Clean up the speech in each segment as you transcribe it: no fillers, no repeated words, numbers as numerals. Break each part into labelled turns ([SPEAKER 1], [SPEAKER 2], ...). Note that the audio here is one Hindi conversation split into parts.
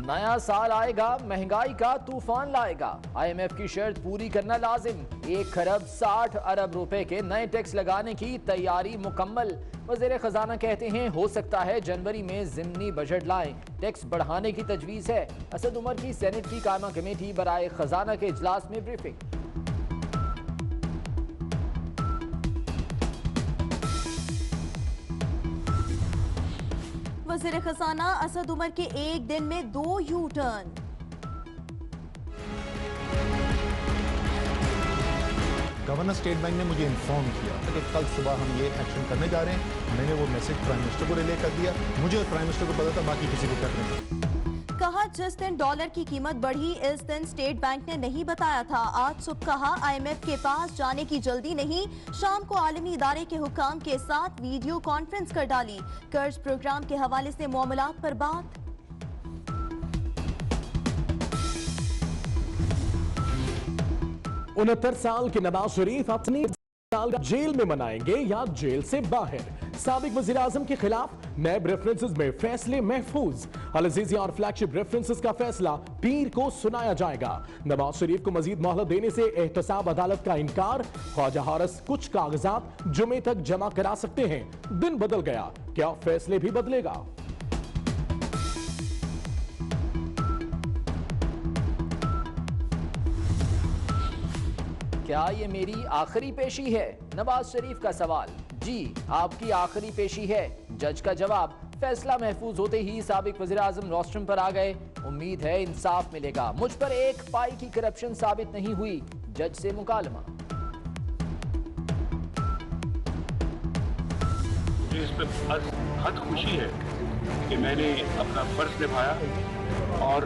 [SPEAKER 1] नया साल आएगा, महंगाई का तूफान लाएगा। IMF की शर्त पूरी करना लाजिम। 1 खरब 60 अरब रुपए के नए टैक्स लगाने की तैयारी मुकम्मल। वज़ीर खजाना कहते हैं हो सकता है जनवरी में ज़िमनी बजट लाएं। टैक्स बढ़ाने की तजवीज़ है। असद उमर की सेनेट की कायमा कमेटी बराए खजाना के इजलास में ब्रीफिंग।
[SPEAKER 2] वज़ीर खजाना असद उमर के एक दिन में 2 U turn.
[SPEAKER 3] Governor state bank ने मुझे इन्फॉर्म किया कि कल सुबह हम ये एक्शन करने जा रहे हैं। मैंने वो मैसेज प्राइम मिनिस्टर को रिले कर दिया। मुझे और प्राइम मिनिस्टर को पता था, बाकी किसी को कर नहीं।
[SPEAKER 2] कहा जिस दिन डॉलर की कीमत बढ़ी इस दिन स्टेट बैंक ने नहीं बताया था। आज सुबह कहा IMF के पास जाने की जल्दी नहीं। शाम को आलमी इदारे के हुक्काम के साथ वीडियो कॉन्फ्रेंस कर डाली। कर्ज प्रोग्राम के हवाले से मामलात पर बात।
[SPEAKER 4] 69 साल के नवाज शरीफ अपनी साल जेल में मनाएंगे या जेल से बाहर। साबिक वजीर आजम के खिलाफ नैब रेफरेंसेस में फैसले महफूज। अल अजीज़ी और फ्लैगशिप रेफरेंसेस का फैसला पीर को सुनाया जाएगा। नवाज शरीफ को मजीद मोहलत देने से एहतसाब अदालत का इनकार। ख्वाजा हारिस कुछ कागजात जुमे तक जमा करा सकते हैं। दिन बदल गया, क्या फैसले भी बदलेगा?
[SPEAKER 1] क्या ये मेरी आखिरी पेशी है? नवाज शरीफ का सवाल। जी, आपकी आखिरी पेशी है। जज का जवाब। फैसला महफूज होते ही साबिक वज़ीर आज़म रोस्ट्रम पर आ गए। उम्मीद है इंसाफ मिलेगा। मुझ पर एक पाई की करप्शन साबित नहीं हुई। जज से मुकालमा।
[SPEAKER 5] मुझे इस पर हद खुशी है कि मैंने अपना फर्ज निभाया और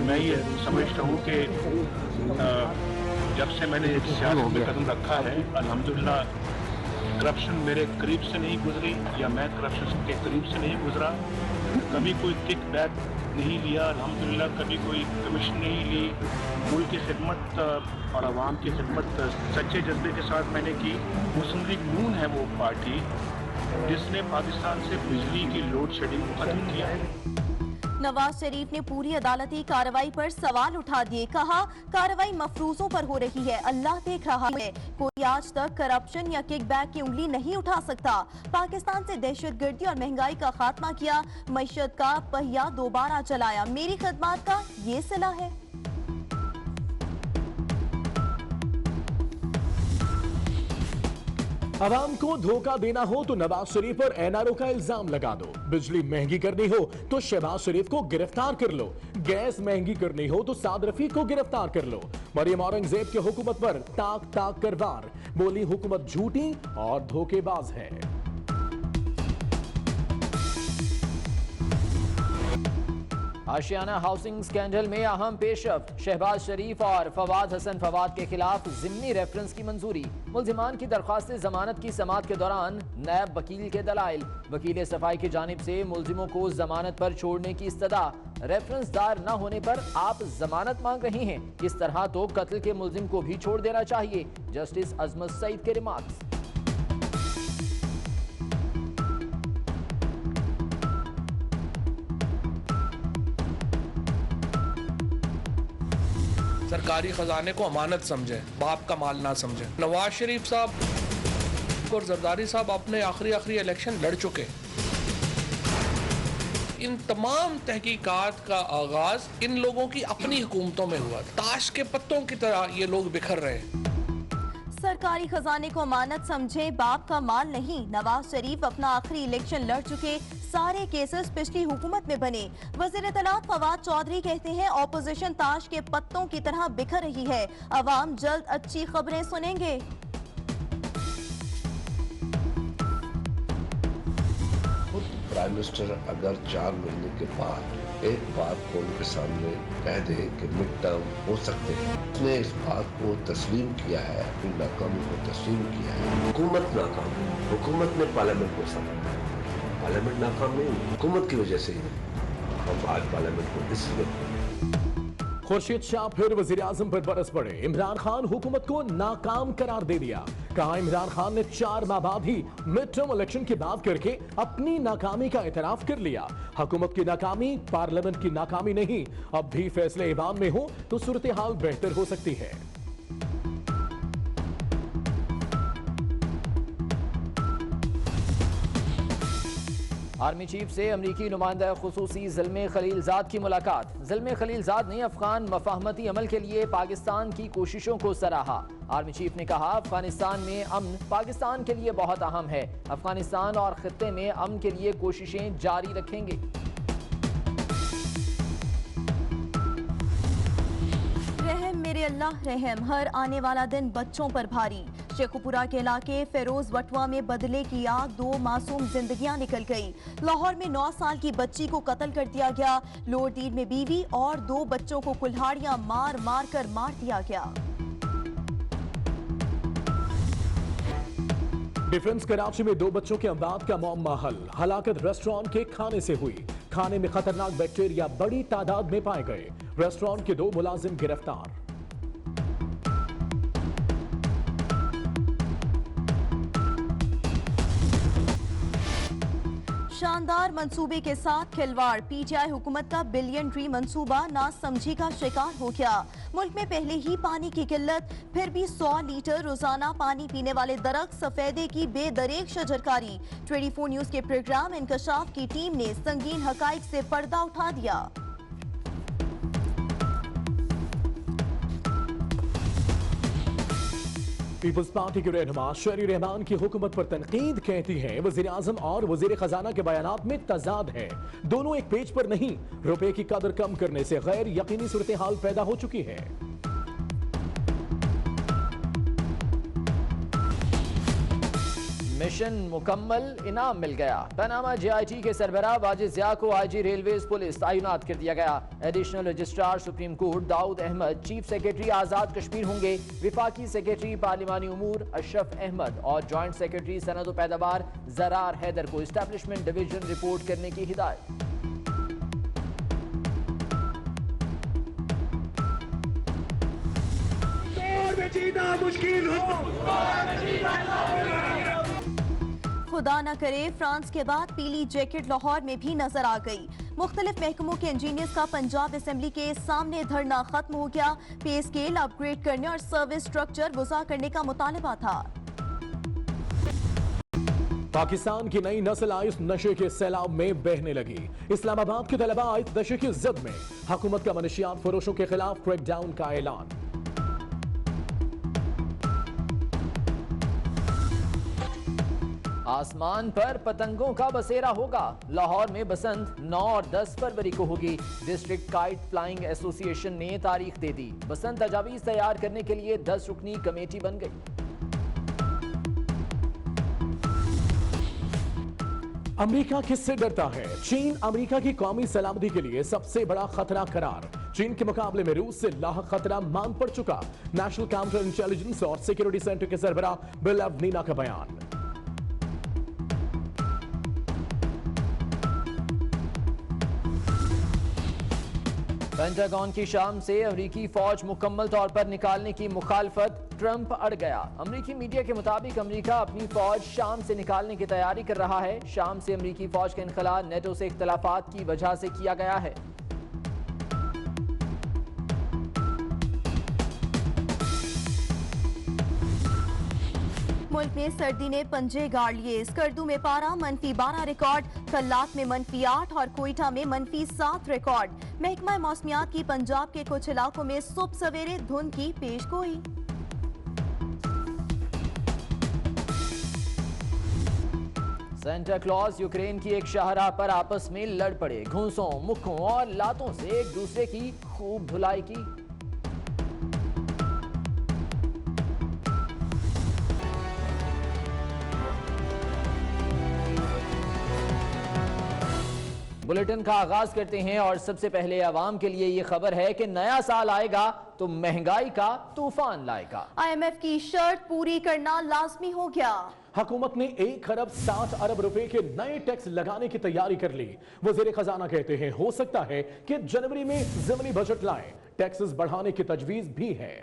[SPEAKER 5] मैं ये समझता हूँ कि जब से मैंने सियासत में कदम रखा है अल्हम्दुलिल्लाह करप्शन मेरे करीब से नहीं गुजरी या मैं करप्शन के करीब से नहीं गुजरा। कभी कोई किक बैक नहीं लिया अल्हम्दुलिल्लाह, कभी कोई कमीशन नहीं ली। मुल्क की खिदमत और आवाम की खिदमत सच्चे जज्बे के साथ मैंने की। मुस्लिम लीग नून है वो पार्टी जिसने पाकिस्तान से बिजली की लोड शेडिंग को खत्म किया है।
[SPEAKER 2] नवाज शरीफ ने पूरी अदालती कार्रवाई पर सवाल उठा दिए। कहा कार्रवाई मफरूजों पर हो रही है, अल्लाह देख रहा है। कोई आज तक करप्शन या किकबैक की उंगली नहीं उठा सकता। पाकिस्तान से दहशतगर्दी और महंगाई का खात्मा किया, मईशत का पहिया दोबारा चलाया। मेरी खिदमत का ये सिला है।
[SPEAKER 4] आवाम को धोखा देना हो तो नवाज शरीफ और NRO का इल्जाम लगा दो। बिजली महंगी करनी हो तो शहबाज शरीफ को गिरफ्तार कर लो। गैस महंगी करनी हो तो साद रफीक को गिरफ्तार कर लो। मरियम औरंगजेब की हुकूमत पर ताक ताक कर वार। बोली हुकूमत झूठी और धोखेबाज है।
[SPEAKER 1] आशियाना हाउसिंग स्कैंडल में अहम पेशरफ्त। शहबाज शरीफ और फवाद हसन फवाद के खिलाफ ज़िमनी रेफरेंस की मंजूरी। मुल्जिमान की दरख्वास्त जमानत की समाअत के दौरान नैब वकील के दलाइल। वकील सफाई की जानिब से मुल्जिमों को जमानत पर छोड़ने की इस्तदा। रेफरेंस दायर न होने पर आप जमानत मांग रही हैं, इस तरह तो कत्ल के मुल्जिम को भी छोड़ देना चाहिए। जस्टिस अजमत सईद के रिमार्क्स।
[SPEAKER 6] सरकारी खजाने को अमानत समझे, बाप का माल ना समझे। नवाज शरीफ साहब और जरदारी साहब अपने आखिरी इलेक्शन लड़ चुके। इन तमाम तहकीकात का आगाज इन लोगों की अपनी हुकूमतों में हुआ। ताश के पत्तों की तरह ये लोग बिखर रहे हैं।
[SPEAKER 2] सरकारी खजाने को अमानत समझे, बाप का माल नहीं। नवाज शरीफ अपना आखिरी इलेक्शन लड़ चुके। सारे केसेस पिछली हुकूमत में बने। वज़ीर इत्तलात फवाद चौधरी कहते हैं ऑपोजिशन ताश के पत्तों की तरह बिखर रही है। अवाम जल्द अच्छी खबरें सुनेंगे।
[SPEAKER 7] प्राइम मिनिस्टर अगर 4 महीने के बाद एक बात को उनके सामने कह दे कि मिड टर्म हो सकते हैं, उसने इस बात को तस्लीम किया है, अपनी नाकामी को तस्लीम किया है। हुकूमत नाकाम, हुकूमत ने पार्लियामेंट को संभाला, पार्लियामेंट नाकाम नहीं, हुकूमत की वजह से ही हम आज पार्लियामेंट को डिसरिस्पेक्ट।
[SPEAKER 4] खुर्शीद शाह फिर वजीर-आज़म पर बरस पड़े। इमरान खान हुकूमत को नाकाम करार दे दिया। कहा इमरान खान ने 4 माह बाद ही मिड टर्म इलेक्शन की बात करके अपनी नाकामी का एतराफ कर लिया। हुकूमत की नाकामी पार्लियामेंट की नाकामी नहीं, अब भी फैसले ईवान में हो तो सूरत हाल बेहतर हो सकती है।
[SPEAKER 1] आर्मी चीफ से अमरीकी नुमाइंदा खुसूसी ज़िल्मे खलीलजाद की मुलाकात। ज़िल्मे खलीलजाद ने अफगान मफाहमती अमल के लिए पाकिस्तान की कोशिशों को सराहा। आर्मी चीफ ने कहा अफगानिस्तान में अमन पाकिस्तान के लिए बहुत अहम है। अफगानिस्तान और खित्ते में अमन के लिए कोशिशें जारी रखेंगे।
[SPEAKER 2] रहम मेरे अल्लाह रहम, हर आने वाला दिन बच्चों पर भारी। शेखुपुरा के इलाके फेरोज वटवा में बदले की आग, 2 मासूम जिंदगियां निकल गई। लाहौर में 9 साल की बच्ची को कत्ल कर दिया गया। लोअरदीन में बीवी और 2 बच्चों को कुल्हाड़ियां मार मार कर मार दिया गया।
[SPEAKER 4] डिफेंस कराची में 2 बच्चों के अमवात का मौमा हल। हलाकत रेस्टोरेंट के खाने से हुई। खाने में खतरनाक बैक्टीरिया बड़ी तादाद में पाए गए। रेस्टोरेंट के 2 मुलाजिम गिरफ्तार।
[SPEAKER 2] शानदार मंसूबे के साथ खिलवाड़, पीटीआई हुकूमत का बिलियन ट्री मंसूबा नासमझी का शिकार हो गया। मुल्क में पहले ही पानी की किल्लत, फिर भी 100 लीटर रोजाना पानी पीने वाले दरख्त सफेदे की बेदरेक शजरकारी। 24 न्यूज के प्रोग्राम इंकशाफ की टीम ने संगीन हकाइक से पर्दा उठा दिया।
[SPEAKER 4] पीपल्स पार्टी के रहनुमा शहरी रहमान की हुकूमत पर तनकीद, कहती है वजीर आजम और वजीर खजाना के बयानात में तजाद है। दोनों एक पेज पर नहीं। रुपए की कदर कम करने से गैर यकीनी सूरत हाल पैदा हो चुकी है।
[SPEAKER 1] मिशन मुकम्मल, इनाम मिल गया। पनामा JIT के सरबराह वाजिद ज़िया को IG रेलवेज पुलिस तैनात कर दिया गया। Additional registrar supreme court Dawood Ahmed, chief secretary Azad Kashmir होंगे। विफाकी सेक्रेटरी पार्लिमानी उमूर अशरफ अहमद और जॉइंट सेक्रेटरी सनद व पैदावार ज़रार हैदर को इस्टेब्लिशमेंट डिवीजन रिपोर्ट करने की हिदायत।
[SPEAKER 2] खुदा न करे फ्रांस के बाद पीली जैकेट लाहौर में भी नजर आ गई। मुख्तलिफ महकमों के इंजीनियर्स का पंजाब असेंबली के सामने धरना खत्म हो गया। पे स्केल अपग्रेड करने और सर्विस स्ट्रक्चर वज़ा करने का मुतालबा था।
[SPEAKER 4] पाकिस्तान की नई नस्ल आइस नशे के सैलाब में बहने लगी। इस्लामाबाद के तलबा आइस नशे की जिद में। हुकूमत का मनशियात फरोशों के खिलाफ क्रैकडाउन का ऐलान।
[SPEAKER 1] आसमान पर पतंगों का बसेरा होगा। लाहौर में बसंत 9 और 10 फरवरी को होगी। डिस्ट्रिक्ट काइट फ्लाइंग एसोसिएशन ने तारीख दे दी। बसंत तजावीज तैयार करने के लिए 10 रुकनी कमेटी बन गई।
[SPEAKER 4] अमेरिका किससे डरता है? चीन अमेरिका की कौमी सलामती के लिए सबसे बड़ा खतरा करार। चीन के मुकाबले में रूस से लाहक खतरा मान पड़ चुका। नेशनल काउंटर इंटेलिजेंस और सिक्योरिटी सेंटर के सरबराह बिल अवनीना का बयान।
[SPEAKER 1] पेंटागन की शाम से अमरीकी फौज मुकम्मल तौर पर निकालने की मुखालफत, ट्रंप अड़ गया। अमरीकी मीडिया के मुताबिक अमरीका अपनी फौज शाम से निकालने की तैयारी कर रहा है। शाम से अमरीकी फौज का इनखला नेटो से इख्तलाफात की वजह से किया गया है।
[SPEAKER 2] मुल्क में सर्दी ने पंजे गाड़ लिए। स्कर्दू में पारा -12 रिकॉर्ड, कल्लात में -8 और कोयटा में -7 रिकॉर्ड। महकमा मौसमियात की पंजाब के कुछ इलाकों में सुबह सवेरे धुंध की पेशगोई।
[SPEAKER 1] सेंटा क्लॉज यूक्रेन की एक शाहराह पर आपस में लड़ पड़े। घूंसों, मुखों और लातों से एक दूसरे की खूब धुलाई की। बुलेटिन का आगाज करते हैं और सबसे पहले आवाम के लिए ये खबर है कि नया साल आएगा तो महंगाई का तूफान लाएगा।
[SPEAKER 2] IMF की शर्त पूरी करना लाजमी हो गया।
[SPEAKER 4] हुकूमत ने 1 अरब 60 अरब रुपए के नए टैक्स लगाने की तैयारी कर ली। वजीर खजाना कहते हैं हो सकता है कि जनवरी में ज़िमनी बजट लाएं। टैक्सेस बढ़ाने की तजवीज भी है।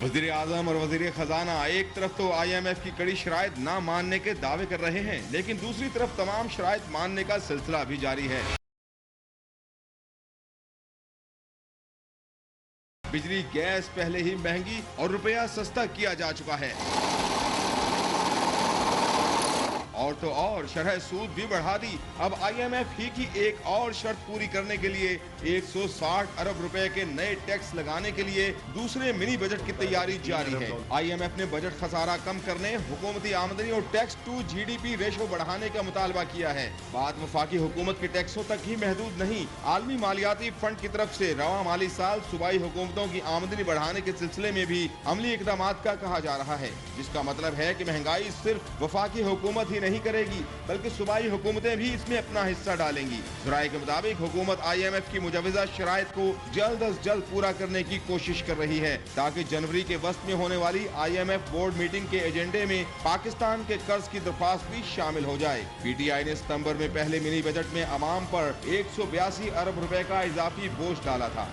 [SPEAKER 8] वज़ीर आज़म और वज़ीर खजाना एक तरफ तो IMF की कड़ी शराइत ना मानने के दावे कर रहे हैं, लेकिन दूसरी तरफ तमाम शराइत मानने का सिलसिला भी जारी है। बिजली गैस पहले ही महंगी और रुपया सस्ता किया जा चुका है, और तो और शरह सूद भी बढ़ा दी। अब IMF ही की एक और शर्त पूरी करने के लिए 160 अरब रुपए के नए टैक्स लगाने के लिए दूसरे मिनी बजट की तैयारी जारी है। IMF ने बजट खसारा कम करने, हुकूमती आमदनी और टैक्स टू GDP रेशो बढ़ाने का मुतालबा किया है। बात वफाकी हुकूमत के टैक्सों तक ही महदूद नहीं, आलमी मालियाती फंड की तरफ से रवा माली साल सूबाई हुकूमतों की आमदनी बढ़ाने के सिलसिले में भी अमली इकदाम का कहा जा रहा है, जिसका मतलब है कि महंगाई सिर्फ वफाकी हुकूमत ही नहीं करेगी बल्कि सूबाई हुकूमतें भी इसमें अपना हिस्सा डालेंगी। ज़राए के मुताबिक हुकूमत IMF की मुजवज़ा शराइत को जल्द अज जल्द पूरा करने की कोशिश कर रही है, ताकि जनवरी के वस्त में होने वाली IMF बोर्ड मीटिंग के एजेंडे में पाकिस्तान के कर्ज की दरख्वास्त भी शामिल हो जाए। PTI ने सितंबर में पहले मिनी बजट में अवाम पर 182 अरब रुपए का इजाफी बोझ डाला था।